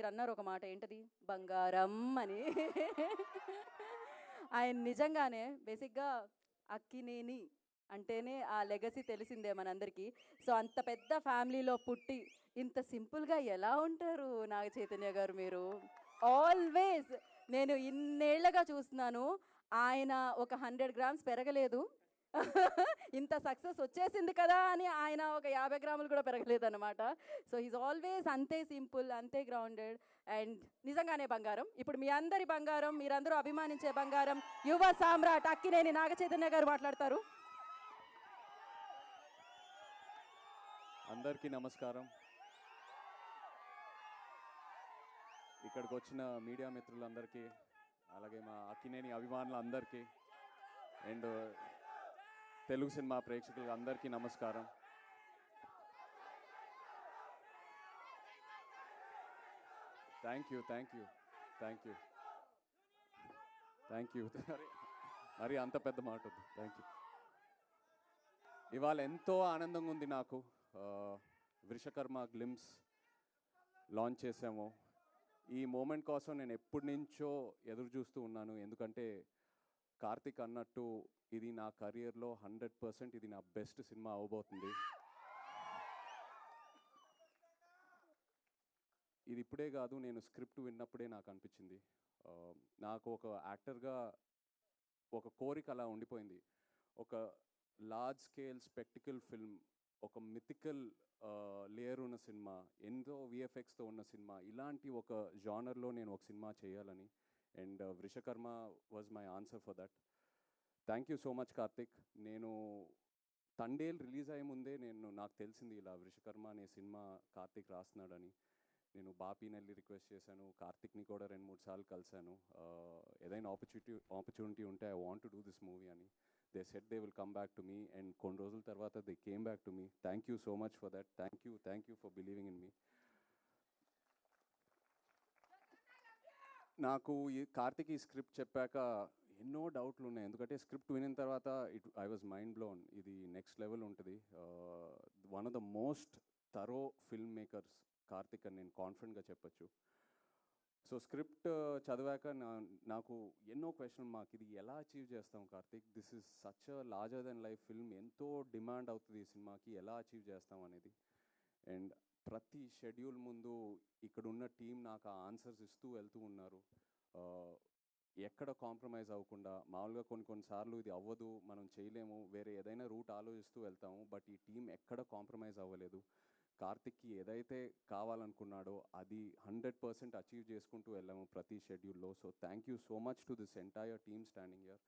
మీరు అన్నారు ఒక మాట, ఏంటది, బంగారం అని. ఆయన నిజంగానే బేసిక్గా అక్కినేని అంటేనే ఆ లెగసీ తెలిసిందే మనందరికీ. సో అంత పెద్ద ఫ్యామిలీలో పుట్టి ఇంత సింపుల్గా ఎలా ఉంటారు నాగ చైతన్య గారు మీరు? ఆల్వేస్ నేను ఇన్నేళ్లగా చూస్తున్నాను, ఆయన ఒక 100 గ్రామ్స్ పెరగలేదు. ఇంత సక్సెస్ వచ్చేసింది కదా అని ఆయన ఒక 50 గ్రాములు కూడా పెరగలేదన్నమాట. సో హీస్ ఆల్వేస్ అంతే సింపుల్, అంతే గ్రౌండెడ్ అండ్ నిజంగానే బంగారం. ఇప్పుడు మీ అందరి బంగారం, మీరందరూ అభిమానించే బంగారం, యువ సామ్రాట్ అక్కినేని నాగ చైతన్య గారు మాట్లాడతారు. అందరికీ నమస్కారం. ఇక్కడికి వచ్చిన మీడియా మిత్రులందరికీ, అలాగే మా అక్కినేని అభిమానులందరికీ అండ్ తెలుగు సినిమా ప్రేక్షకులకు అందరికీ నమస్కారం. Thank you thank you thank you thank you మరి అంత పెద్ద మాట వద్దు. Thank you. ఇవాళ ఎంతో ఆనందంగా ఉంది నాకు. వృషకర్మ గ్లిమ్స్ లాంచ్ చేసాము. ఈ మూమెంట్ కోసం నేను ఎప్పటి నుంచో ఎదురు చూస్తూ ఉన్నాను. ఎందుకంటే కార్తిక్ అన్నట్టు ఇది నా కెరియర్లో 100% ఇది నా బెస్ట్ సినిమా అవబోతుంది. ఇది ఇప్పుడే కాదు, నేను స్క్రిప్ట్ విన్నప్పుడే నాకు అనిపించింది. నాకు ఒక యాక్టర్గా ఒక కోరిక అలా ఉండిపోయింది. ఒక లార్జ్ స్కేల్ స్పెక్టికల్ ఫిల్మ్, ఒక మిథికల్ లేయర్ ఉన్న సినిమా, ఎంతో విఎఫ్ఎక్స్తో ఉన్న సినిమా, ఇలాంటి ఒక జానర్లో నేను ఒక సినిమా చేయాలని. And Vrushakarma was my answer for that. Thank you so much Karthik. నేను తండేల్ రిలీజ్ అయ్యే ముందే నాకు తెలిసింది ఇలా వృషకర్మ అనే సినిమా కార్తిక్ రాస్తున్నాడని. నేను బాపీనెల్లి రిక్వెస్ట్ చేశాను, కార్తిక్ని కూడా 2-3 సార్లు కలిశాను. ఏదైనా ఆపర్చునిటీ ఉంటే I want to do this movie అని. They said they will come back to me, and కొన్ని రోజుల తర్వాత they came back to me. Thank you so much for that. Thank you for believing in me. నాకు ఈ కార్తిక్ ఈ script చెప్పాక ఎన్నో డౌట్లు ఉన్నాయి. ఎందుకంటే స్క్రిప్ట్ వినిన తర్వాత ఐ వాజ్ మైండ్ బ్లోన్. ఇది నెక్స్ట్ లెవెల్ ఉంటుంది. One of the most thorough film makers Karthik అని నేను కాన్ఫిడెంట్గా చెప్పచ్చు. సో స్క్రిప్ట్ చదివాక నాకు ఎన్నో క్వశ్చన్ మార్క్. ఇది ఎలా అచీవ్ చేస్తాం Karthik? This is such a larger than life film. ఎంతో డిమాండ్ అవుతుంది ఈ సినిమాకి, ఎలా అచీవ్ చేస్తాం అనేది. అండ్ ప్రతి షెడ్యూల్ ముందు ఇక్కడ ఉన్న టీం నాకు ఆ ఆన్సర్స్ ఇస్తూ వెళ్తూ ఉన్నారు. ఎక్కడ కాంప్రమైజ్ అవ్వకుండా. మామూలుగా కొన్నిసార్లు ఇది అవ్వదు, మనం చేయలేము, వేరే ఏదైనా రూట్ ఆలోచిస్తూ వెళ్తాము. బట్ ఈ టీం ఎక్కడ కాంప్రమైజ్ అవ్వలేదు. కార్తిక్కి ఏదైతే కావాలనుకున్నాడో అది 100% అచీవ్ చేసుకుంటూ వెళ్ళాము ప్రతి షెడ్యూల్లో. So thank you so much to this entire team standing here.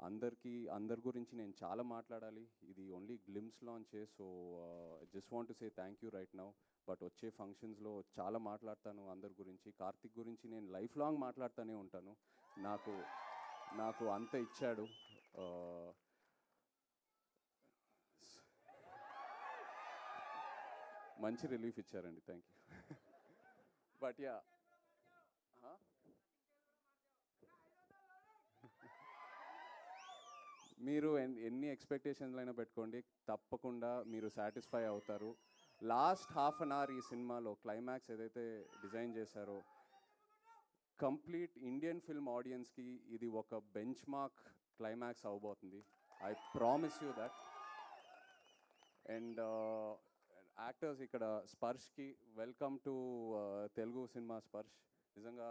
అందరి గురించి నేను చాలా మాట్లాడాలి. ఇది ఓన్లీ గ్లిమ్స్ లాంచే. So just want to say thank you right now. But వచ్చే ఫంక్షన్స్లో చాలా మాట్లాడతాను అందరి గురించి. కార్తిక్ గురించి నేను లైఫ్ లాంగ్ మాట్లాడుతూనే ఉంటాను. నాకు అంత ఇచ్చాడు. మంచి రిలీఫ్ ఇచ్చారండి. Thank you. బట్ యా, మీరు ఎన్ని ఎక్స్పెక్టేషన్లు అయినా పెట్టుకోండి, తప్పకుండా మీరు సాటిస్ఫై అవుతారు. లాస్ట్ హాఫ్ అన్ అవర్ ఈ సినిమాలో క్లైమాక్స్ ఏదైతే డిజైన్ చేశారో, కంప్లీట్ ఇండియన్ ఫిల్మ్ ఆడియన్స్కి ఇది ఒక బెంచ్ మార్క్ క్లైమాక్స్ అవబోతుంది. I promise you that. And actors ఇక్కడ స్పర్శ్కి welcome to Telugu cinema. Sparsh నిజంగా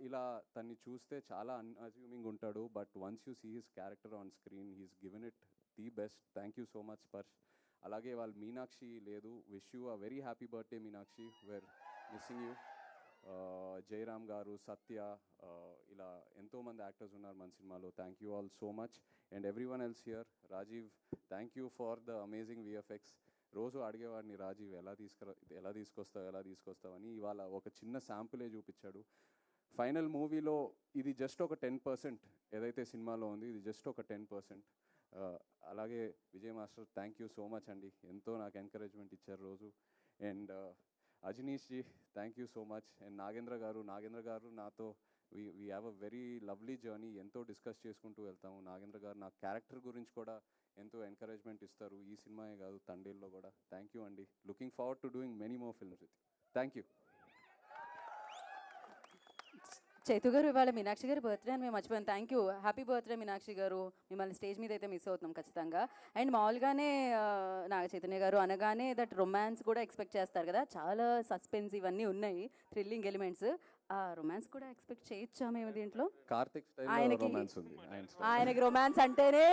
ఇలా తన్ని చూస్తే చాలా అన్అజ్యూమింగ్ ఉంటాడు. But once you see his character on screen, he's given it the best. Thank you so much Sparsh. అలాగే వాళ్ళు మీనాక్షి లేదు, wish you a very happy birthday Meenakshi, we're missing you. Jayaram garu, Satya, ఇలా ఎంతోమంది యాక్టర్స్ ఉన్నారు మన సినిమాలో. Thank you all so much. And everyone else here. Rajiv, thank you for the amazing VFX. రోజు అడిగేవాడిని, రాజీవ్ ఎలా తీసుకొస్తావు అని. ఇవాళ ఒక చిన్న శాంపులే చూపించాడు. ఫైనల్ మూవీలో ఇది జస్ట్ ఒక 10%. ఏదైతే సినిమాలో ఉంది ఇది జస్ట్ ఒక 10%. అలాగే Vijay master, thank you so much అండి. ఎంతో నాకు ఎంకరేజ్మెంట్ ఇచ్చారు రోజు. And Ajaneesh ji, thank you so much. And Nagendra గారు నాతో we have a very lovely journey. ఎంతో డిస్కస్ చేసుకుంటూ వెళ్తాము. నాగేంద్ర గారు నా క్యారెక్టర్ గురించి కూడా ఎంతో ఎంకరేజ్మెంట్ ఇస్తారు. ఈ సినిమాయే కాదు, తండేల్లో కూడా. థ్యాంక్ యూ అండి. Looking forward to doing many more films with you. Thank you. Chaitu గారు ఇవాళ మీనాక్షి గారి బర్త్డే అని మేము మర్చిపోయాను. Thank you, happy birthday Meenakshi గారు. మిమ్మల్ని స్టేజ్ మీద అయితే మిస్ అవుతున్నాం ఖచ్చితంగా. అండ్ మామూలుగానే నాగ చైతన్య గారు అనగానే దట్ రొమాన్స్ కూడా ఎక్స్పెక్ట్ చేస్తారు కదా, చాలా సస్పెన్స్ ఇవన్నీ ఉన్నాయి, థ్రిల్లింగ్ ఎలిమెంట్స్. ఆ రొమాన్స్ కూడా ఎక్స్పెక్ట్ చేయొచ్చా మేము దీంట్లో? కార్తిక్ స్టైల్ ఆయనకి- రొమాన్స్ ఉంది ఆయన style. ఆయనకి రొమాన్స్ అంటేనే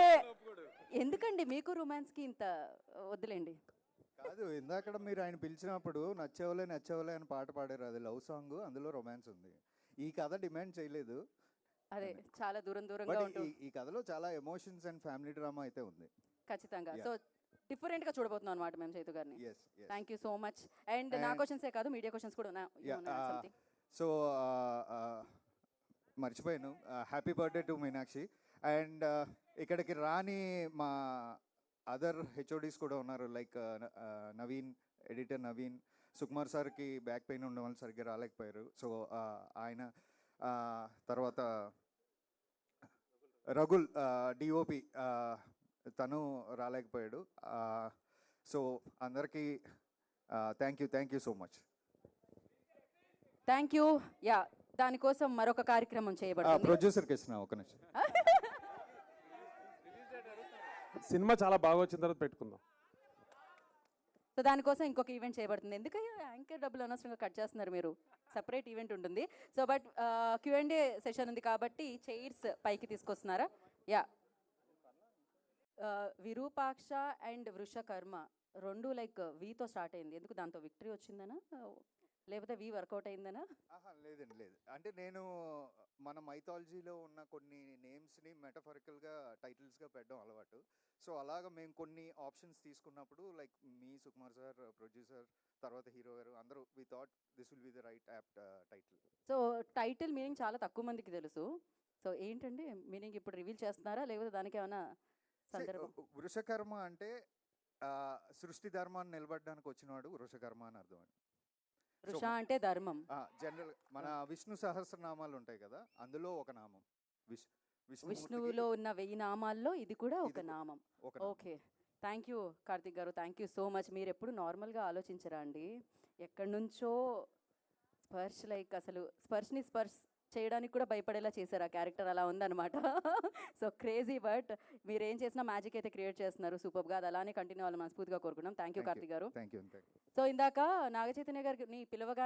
ఎందుకండి మీకు రొమాన్స్కి ఇంత వద్దులేండి. కాదు, ఇందాక మీరు ఆయన పిలిచినప్పుడు నచ్చవలే నచ్చవలే అని పాట పాడారు, అది లవ్ సాంగ్, అందులో రొమాన్స్ ఉంది. ఈ కథ డిమాండ్ చేయలేదు, అదే చాలా దూరంగా బట్ ఉంటుంది ఈ కథలో చాలా ఎమోషన్స్ అండ్ ఫ్యామిలీ డ్రామా అయితే ఉంది. ఖచ్చితంగా. Yeah. సో డిఫరెంట్గా చూడబోతున్నాం అనమాట మేము చైతు గారిని. Yes thank you so much. And నా And- క్వశ్చన్సే కాదు, మీడియా క్వశ్చన్స్ కూడా ఉన్నాయి. సో మర్చిపోయాను, happy birthday to Meenakshi. And ఇక్కడికి రాని మా అదర్ హెచ్ఓడీస్ కూడా ఉన్నారు, లైక్ నవీన్, ఎడిటర్ నవీన్. సుకుమార్ సార్కి బ్యాక్ పెయిన్ ఉండడం వల్ల సరిగ్గా రాలేకపోయారు. సో ఆయన తర్వాత రఘుల్ డిఓపి, తను రాలేకపోయాడు. సో అందరికీ thank you so much. Thank you. Yeah, దానికోసం మరొక కార్యక్రమం చేయబడుతుంది. ప్రొడ్యూసర్కి ఇచ్చిన ఒక నిమిషం. సినిమా చాలా బాగా వచ్చిన తర్వాత పెట్టుకుందాం. సో దానికోసం ఇంకొక ఈవెంట్ చేయబడుతుంది. ఎందుకయ్యా యాంకర్ డబ్బులు అనవసరంగా కట్ చేస్తున్నారు మీరు? సెపరేట్ ఈవెంట్ ఉంటుంది. సో బట్ Q&A సెషన్ ఉంది కాబట్టి చైర్స్ పైకి తీసుకొస్తున్నారా? యా, విరూపాక్ష అండ్ వృషకర్మ రెండు లైక్ వీతో స్టార్ట్ అయింది. ఎందుకు దాంతో విక్టరీ వచ్చిందనా, లేకపోతే వి వర్కౌట్ అయిందనా? లేదండి, లేదు. అంటే నేను మన మైథాలజీలో ఉన్న కొన్ని నేమ్స్ని మెటఫరికల్గా టైటిల్స్గా పెట్టడం అలవాటు. సో అలాగా మేము కొన్ని ఆప్షన్స్ తీసుకున్నప్పుడు, like me, Sukumar sir, producer, తర్వాత హీరో గారు, అందరూ we thought this will be the right apt title. So title meaning చాలా తక్కువ మందికి తెలుసు. సో ఏంటండి మీనింగ్ ఇప్పుడు రివీల్ చేస్తున్నారా, లేకపోతే దానికి ఏమైనా సందర్భం? వృషకర్మ అంటే సృష్టి ధర్మాన్ని నిలబడడానికి వచ్చినవాడు వృషకర్మ అని అర్థం అండి. వృష అంటే ధర్మం. జనరల్ మన విష్ణు సహస్రనామాలు ఉంటాయి కదా, అందులో ఒక నామం విష్ణువులో ఉన్న 1000 నామాల్లో ఇది కూడా ఒక ఇది నామం. ఒక నామం. ఓకే, థ్యాంక్ యూ కార్తిక్ గారు, థ్యాంక్ యూ సో మచ్. మీరు ఎప్పుడు నార్మల్గా ఆలోచించరా అండి? ఎక్కడి నుంచో స్పర్శ్, లైక్ అసలు స్పర్శ్ని స్పర్శ్ చేయడానికి కూడా భయపడేలా చేశారు. ఆ క్యారెక్టర్ అలా ఉందన్నమాట. సో క్రేజీ, బట్ మీరు ఏం చేసినా మ్యాజిక్ అయితే క్రియేట్ చేస్తున్నారు సూపర్గా. అది అలానే కంటిన్యూ అవ్వాలని మనస్ఫూర్తిగా కోరుకున్నాం. థ్యాంక్ యూ కార్తిక్ గారు. Thank you. సో ఇందాక నాగ చైతన్య గారిని పిలవగా